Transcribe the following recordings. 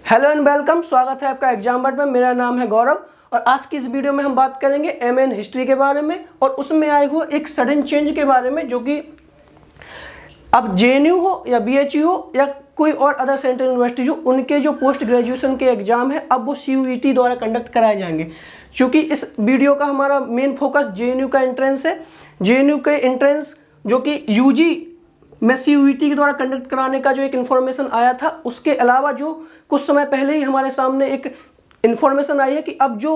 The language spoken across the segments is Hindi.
हेलो एंड वेलकम, स्वागत है आपका एग्जाम बट में। मेरा नाम है गौरव और आज की इस वीडियो में हम बात करेंगे एमए इन हिस्ट्री के बारे में और उसमें आए हुए एक सडन चेंज के बारे में, जो कि अब जेएनयू हो या बीएचयू हो या कोई और अदर सेंट्रल यूनिवर्सिटी हो, उनके जो पोस्ट ग्रेजुएशन के एग्जाम है अब वो सीयूईटी द्वारा कंडक्ट कराए जाएंगे। क्योंकि इस वीडियो का हमारा मेन फोकस जेएनयू का एंट्रेंस है। जेएनयू के एंट्रेंस जो कि यूजी में सीयूईटी के द्वारा कंडक्ट कराने का जो एक इन्फॉर्मेशन आया था, उसके अलावा जो कुछ समय पहले ही हमारे सामने एक इन्फॉर्मेशन आई है कि अब जो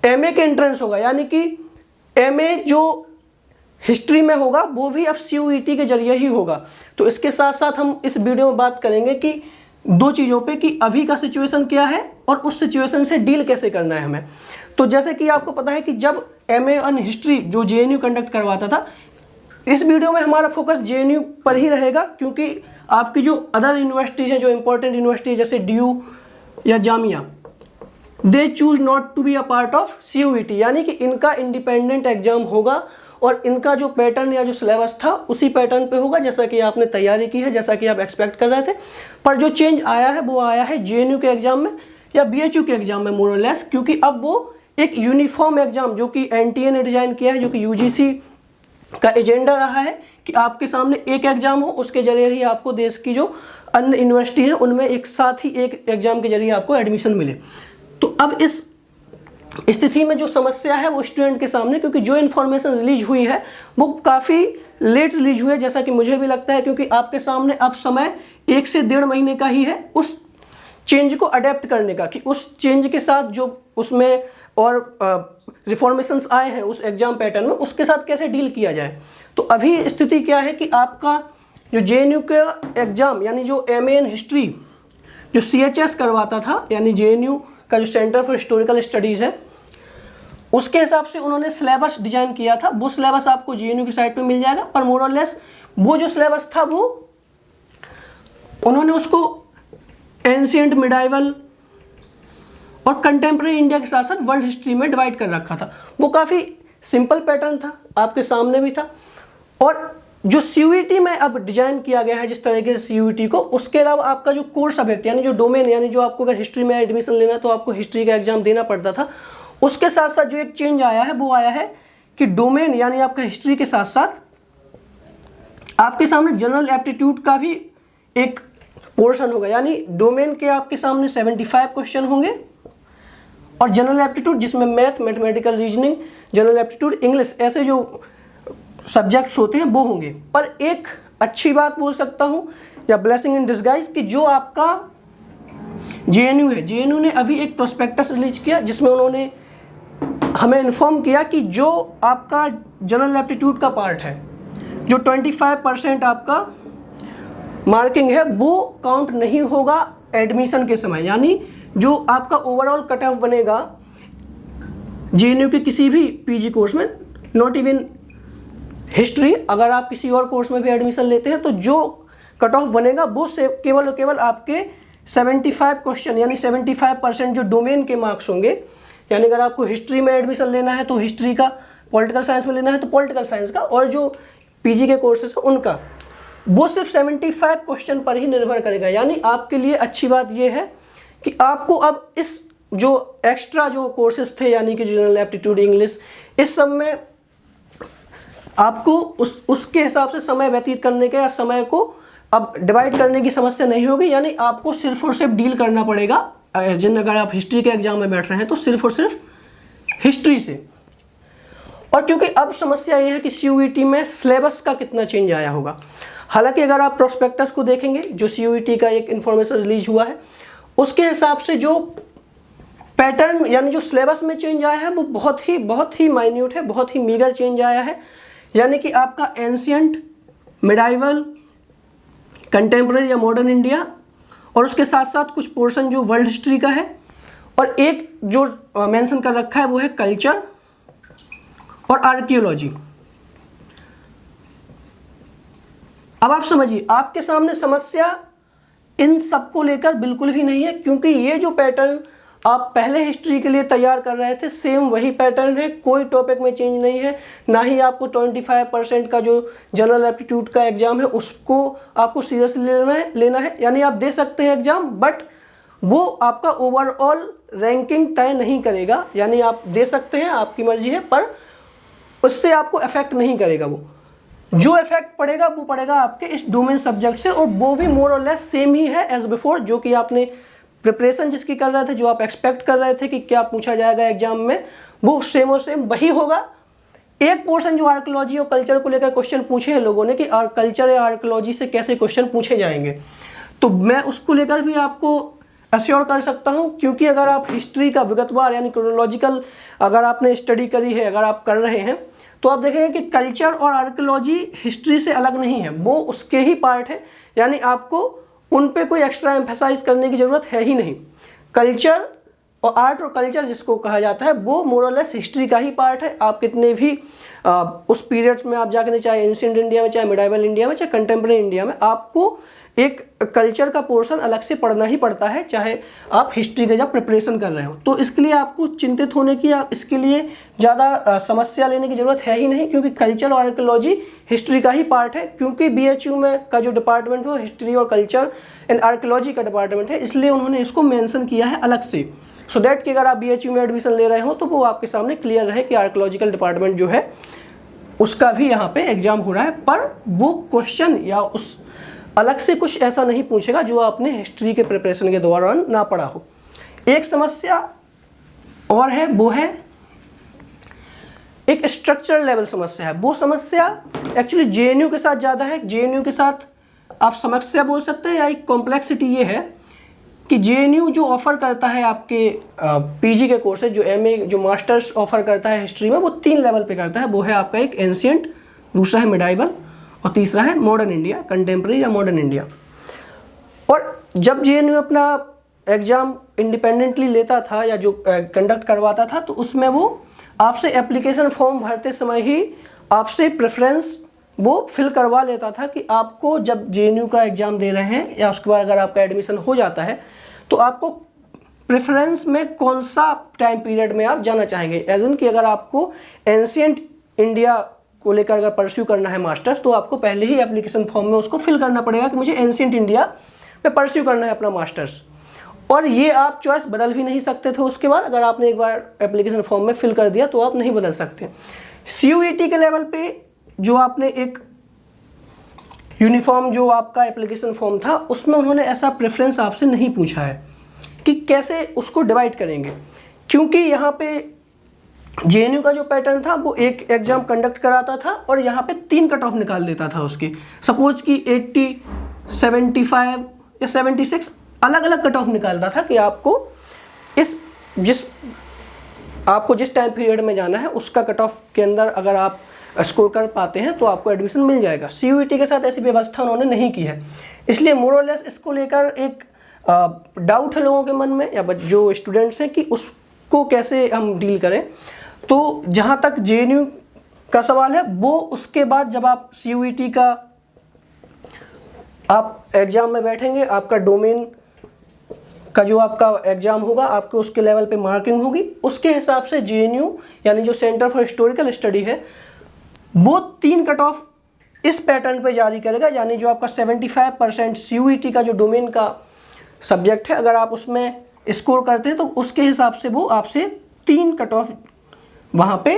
एमए के एंट्रेंस होगा, यानी कि एमए जो हिस्ट्री में होगा वो भी अब सीयूईटी के जरिए ही होगा। तो इसके साथ साथ हम इस वीडियो में बात करेंगे कि दो चीज़ों पे कि अभी का सिचुएशन क्या है और उस सिचुएशन से डील कैसे करना है हमें। तो जैसे कि आपको पता है कि जब एमए इन हिस्ट्री जो जेएनयू कंडक्ट करवाता था, इस वीडियो में हमारा फोकस जेएनयू पर ही रहेगा, क्योंकि आपकी जो अदर यूनिवर्सिटीज़ हैं, जो इंपॉर्टेंट यूनिवर्सिटी जैसे डीयू या Jamia, they choose not to be a part of CUET, यानी कि इनका इंडिपेंडेंट एग्जाम होगा और इनका जो पैटर्न या जो सिलेबस था उसी पैटर्न पे होगा, जैसा कि आपने तैयारी की है, जैसा कि आप एक्सपेक्ट कर रहे थे। पर जो चेंज आया है वो आया है जेएनयू के एग्जाम में या बीएचयू के एग्जाम में मोर और लेस, क्योंकि अब वो एक यूनिफॉर्म एग्जाम जो कि एनटीए ने डिजाइन किया है, जो कि यूजीसी का एजेंडा रहा है कि आपके सामने एक एग्जाम हो, उसके जरिए ही आपको देश की जो अन्य यूनिवर्सिटी है उनमें एक साथ ही एक एग्जाम के जरिए आपको एडमिशन मिले। तो अब इस स्थिति में जो समस्या है वो स्टूडेंट के सामने, क्योंकि जो इन्फॉर्मेशन रिलीज हुई है वो काफ़ी लेट रिलीज हुई है, जैसा कि मुझे भी लगता है, क्योंकि आपके सामने अब समय 1 से 1.5 महीने का ही है उस चेंज को अडेप्ट करने का, कि उस चेंज के साथ जो उसमें और रिफॉर्मेशंस आए हैं उस एग्जाम पैटर्न में, उसके साथ कैसे डील किया जाए। तो अभी स्थिति क्या है कि आपका जो जेएनयू का एग्जाम, यानी जो एमए इन हिस्ट्री जो सीएचएस करवाता था, यानी जेएनयू का जो सेंटर फॉर हिस्टोरिकल स्टडीज़ है, उसके हिसाब से उन्होंने सिलेबस डिजाइन किया था। वो सिलेबस आपको जेएनयू की साइट पे मिल जाएगा, पर मोर और लेस वो जो सिलेबस था वो उन्होंने उसको एंशिएंट, मिडाइवल और कंटेम्प्रेरी इंडिया के साथ साथ वर्ल्ड हिस्ट्री में डिवाइड कर रखा था। वो काफ़ी सिंपल पैटर्न था, आपके सामने भी था। और जो सीयूईटी में अब डिजाइन किया गया है जिस तरीके से सीयूईटी को, उसके अलावा आपका जो कोर सब्जेक्ट यानी जो डोमेन, यानी जो आपको अगर हिस्ट्री में एडमिशन लेना तो आपको हिस्ट्री का एग्जाम देना पड़ता था, उसके साथ साथ जो एक चेंज आया है वो आया है कि डोमेन यानी आपका हिस्ट्री के साथ साथ आपके सामने जनरल एप्टीट्यूड का भी एक पोर्शन होगा। यानी डोमेन के आपके सामने 75 क्वेश्चन होंगे और जनरल एप्टीट्यूड जिसमें math, mathematical reasoning, general aptitude, English, ऐसे जो सब्जेक्ट्स होते हैं वो होंगे। पर एक अच्छी बात बोल सकता हूँ या ब्लेसिंग इन डिस्गाइज कि जो आपका जेएनयू है, जेएनयू ने अभी एक प्रोस्पेक्टस रिलीज किया जिसमें उन्होंने हमें इन्फॉर्म किया कि जो आपका जनरल एप्टीट्यूड का पार्ट है, जो 25% आपका मार्किंग है, वो काउंट नहीं होगा एडमिशन के समय। यानी जो आपका ओवरऑल कट ऑफ बनेगा जेएनयू के किसी भी पीजी कोर्स में, नॉट इवन हिस्ट्री, अगर आप किसी और कोर्स में भी एडमिशन लेते हैं तो जो कट ऑफ बनेगा वो से केवल और केवल आपके 75 क्वेश्चन यानी 75% जो डोमेन के मार्क्स होंगे। यानी अगर आपको हिस्ट्री में एडमिशन लेना है तो हिस्ट्री का, पॉलिटिकल साइंस में लेना है तो पॉलिटिकल साइंस का, और जो पीजी के कोर्सेज का उनका, वो सिर्फ 75 क्वेश्चन पर ही निर्भर करेगा। यानी आपके लिए अच्छी बात यह है कि आपको अब इस जो एक्स्ट्रा जो कोर्सेज थे, यानी कि जनरल एप्टीट्यूड, इंग्लिश, इस सब में आपको उसके हिसाब से समय व्यतीत करने के या समय को अब डिवाइड करने की समस्या नहीं होगी। यानी आपको सिर्फ और सिर्फ डील करना पड़ेगा, अगर आप हिस्ट्री के एग्जाम में बैठ रहे हैं तो सिर्फ और सिर्फ हिस्ट्री से। और क्योंकि अब समस्या यह है कि सीयूईटी में सिलेबस का कितना चेंज आया होगा। हालांकि अगर आप प्रोस्पेक्टस को देखेंगे, जो सीयूईटी का एक इन्फॉर्मेशन रिलीज हुआ है, उसके हिसाब से जो पैटर्न यानी जो सिलेबस में चेंज आया है वो बहुत ही माइन्यूट है, बहुत ही मीगर चेंज आया है। यानी कि आपका एंशिएंट, मिडाइवल, कंटेम्प्रेरी या मॉडर्न इंडिया, और उसके साथ साथ कुछ पोर्शन जो वर्ल्ड हिस्ट्री का है, और एक जो मेंशन कर रखा है वो है कल्चर और आर्कियोलॉजी। अब आप समझिए, आपके सामने समस्या इन सब को लेकर बिल्कुल भी नहीं है, क्योंकि ये जो पैटर्न आप पहले हिस्ट्री के लिए तैयार कर रहे थे सेम वही पैटर्न है, कोई टॉपिक में चेंज नहीं है। ना ही आपको 25% का जो जनरल एप्टीट्यूड का एग्जाम है उसको आपको सीरियसली लेना है। यानी आप दे सकते हैं एग्जाम, बट वो आपका ओवरऑल रैंकिंग तय नहीं करेगा, यानी आप दे सकते हैं, आपकी मर्जी है, पर उससे आपको इफेक्ट नहीं करेगा। वो जो इफेक्ट पड़ेगा वो पड़ेगा आपके इस डोमेन सब्जेक्ट से, और वो भी मोर और लेस सेम ही है एज बिफोर, जो कि आपने प्रिपरेशन जिसकी कर रहे थे, जो आप एक्सपेक्ट कर रहे थे कि क्या पूछा जाएगा एग्जाम में, वो सेम और सेम वही होगा। एक पोर्शन जो आर्कियोलॉजी और कल्चर को लेकर क्वेश्चन पूछे हैं लोगों ने कि कल्चर या आर्कियोलॉजी से कैसे क्वेश्चन पूछे जाएंगे, तो मैं उसको लेकर भी आपको अश्योर कर सकता हूं, क्योंकि अगर आप हिस्ट्री का विगतवार यानी क्रोनोलॉजिकल अगर आपने स्टडी करी है, अगर आप कर रहे हैं, तो आप देखेंगे कि कल्चर और आर्कियोलॉजी हिस्ट्री से अलग नहीं है, वो उसके ही पार्ट है, यानी आपको उन पे कोई एक्स्ट्रा एम्फेसाइज करने की ज़रूरत है ही नहीं। कल्चर और आर्ट और कल्चर जिसको कहा जाता है वो मोर और लेस हिस्ट्री का ही पार्ट है। आप कितने भी उस पीरियड्स में आप जाके, चाहे एंशिएंट इंडिया में, चाहे मिडाइवल इंडिया में, चाहे कंटेम्प्रेरी इंडिया में, आपको एक कल्चर का पोर्शन अलग से पढ़ना ही पड़ता है, चाहे आप हिस्ट्री का जब प्रिपरेशन कर रहे हो। तो इसके लिए आपको चिंतित होने की या इसके लिए ज़्यादा समस्या लेने की ज़रूरत है ही नहीं, क्योंकि कल्चर और आर्कियोलॉजी हिस्ट्री का ही पार्ट है। क्योंकि BHU में का जो डिपार्टमेंट है हिस्ट्री और कल्चर एंड आर्कियोलॉजी का डिपार्टमेंट है, इसलिए उन्होंने इसको मेंशन किया है अलग से, सो दैट कि अगर आप BHU में एडमिशन ले रहे हो तो वो आपके सामने क्लियर रहे कि आर्कियोलॉजिकल डिपार्टमेंट जो है उसका भी यहाँ पे एग्जाम हो रहा है। पर वो क्वेश्चन या उस अलग से कुछ ऐसा नहीं पूछेगा जो आपने हिस्ट्री के प्रिपरेशन के दौरान ना पढ़ा हो। एक समस्या और है, वो है एक स्ट्रक्चरल लेवल समस्या है। वो समस्या एक्चुअली JNU के साथ ज़्यादा है। JNU के साथ आप समस्या बोल सकते हैं, या एक कॉम्प्लेक्सिटी ये है कि JNU जो ऑफ़र करता है आपके PG के कोर्सेज, जो MA जो मास्टर्स ऑफ़र करता है हिस्ट्री में, वो 3 लेवल पे करता है। वो है आपका एक एंशिएंट, दूसरा है मिडाइवल, और तीसरा है मॉडर्न इंडिया, कंटेम्प्रेरी या मॉडर्न इंडिया। और जब JNU अपना एग्ज़ाम इंडिपेंडेंटली लेता था या जो कंडक्ट करवाता था, तो उसमें वो आपसे एप्लीकेशन फॉर्म भरते समय ही आपसे प्रेफरेंस वो फिल करवा लेता था कि आपको जब JNU का एग्ज़ाम दे रहे हैं या उसके बाद अगर आपका एडमिशन हो जाता है तो आपको प्रेफरेंस में कौन सा टाइम पीरियड में आप जाना चाहेंगे। एज इन कि अगर आपको एंशिएंट इंडिया को लेकर अगर परस्यू करना है मास्टर्स, तो आपको पहले ही एप्लीकेशन फॉर्म में उसको फिल करना पड़ेगा कि मुझे एंशिएंट इंडिया में परस्यू करना है अपना मास्टर्स। और ये आप चॉइस बदल भी नहीं सकते थे उसके बाद, अगर आपने एक बार एप्लीकेशन फॉर्म में फिल कर दिया तो आप नहीं बदल सकते। CUET के लेवल पे जो आपने एक यूनिफॉर्म जो आपका एप्लीकेशन फॉर्म था, उसमें उन्होंने ऐसा प्रेफरेंस आपसे नहीं पूछा है कि कैसे उसको डिवाइड करेंगे, क्योंकि यहाँ पे JNU का जो पैटर्न था वो एक एग्ज़ाम कंडक्ट कराता था और यहाँ पे 3 कट ऑफ निकाल देता था उसकी। सपोज कि 80, 75 या 76 अलग अलग कट ऑफ निकालता था कि आपको जिस टाइम पीरियड में जाना है उसका कट ऑफ के अंदर अगर आप स्कोर कर पाते हैं तो आपको एडमिशन मिल जाएगा। CUET के साथ ऐसी व्यवस्था उन्होंने नहीं की है, इसलिए मोर और लेस इसको लेकर एक डाउट है लोगों के मन में या जो स्टूडेंट्स हैं कि उसको कैसे हम डील करें। तो जहाँ तक JNU का सवाल है, वो उसके बाद जब आप CUET का आप एग्ज़ाम में बैठेंगे, आपका डोमेन का जो आपका एग्ज़ाम होगा, आपके उसके लेवल पे मार्किंग होगी, उसके हिसाब से JNU यानी जो सेंटर फॉर हिस्टोरिकल स्टडी है वो 3 कट ऑफ इस पैटर्न पे जारी करेगा। यानी जो आपका 75% CUET का जो डोमेन का सब्जेक्ट है, अगर आप उसमें स्कोर करते हैं तो उसके हिसाब से वो आपसे 3 कट ऑफ वहाँ पे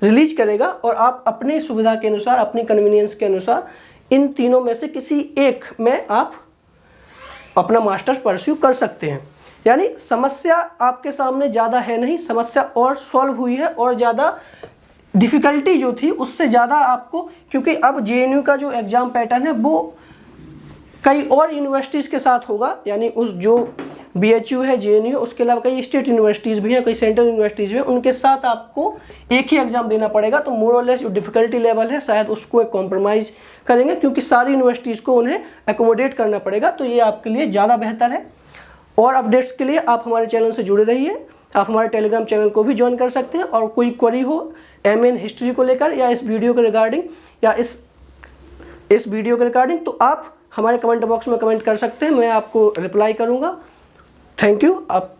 रिलीज करेगा और आप अपनी सुविधा के अनुसार, अपनी कन्वीनियंस के अनुसार इन तीनों में से किसी एक में आप अपना मास्टर्स परस्यू कर सकते हैं। यानी समस्या आपके सामने ज़्यादा है नहीं, समस्या और सॉल्व हुई है और ज़्यादा डिफ़िकल्टी जो थी उससे ज़्यादा आपको, क्योंकि अब JNU का जो एग्ज़ाम पैटर्न है वो कई और यूनिवर्सिटीज़ के साथ होगा। यानी उस जो BHU है, JNU है, उसके अलावा कई स्टेट यूनिवर्सिटीज़ भी हैं, कई सेंट्रल यूनिवर्सिटीज़ भी हैं, उनके साथ आपको एक ही एग्ज़ाम देना पड़ेगा। तो मोर और लेस जो डिफ़िकल्टी लेवल है शायद उसको एक कॉम्प्रोमाइज़ करेंगे, क्योंकि सारी यूनिवर्सिटीज़ को उन्हें एकोमोडेट करना पड़ेगा। तो ये आपके लिए ज़्यादा बेहतर है। और अपडेट्स के लिए आप हमारे चैनल से जुड़े रहिए। आप हमारे टेलीग्राम चैनल को भी ज्वाइन कर सकते हैं, और कोई क्वेरी हो MN हिस्ट्री को लेकर या इस वीडियो के रिगार्डिंग या इस वीडियो के रिगार्डिंग, तो आप हमारे कमेंट बॉक्स में कमेंट कर सकते हैं, मैं आपको रिप्लाई करूंगा। Thank you. आप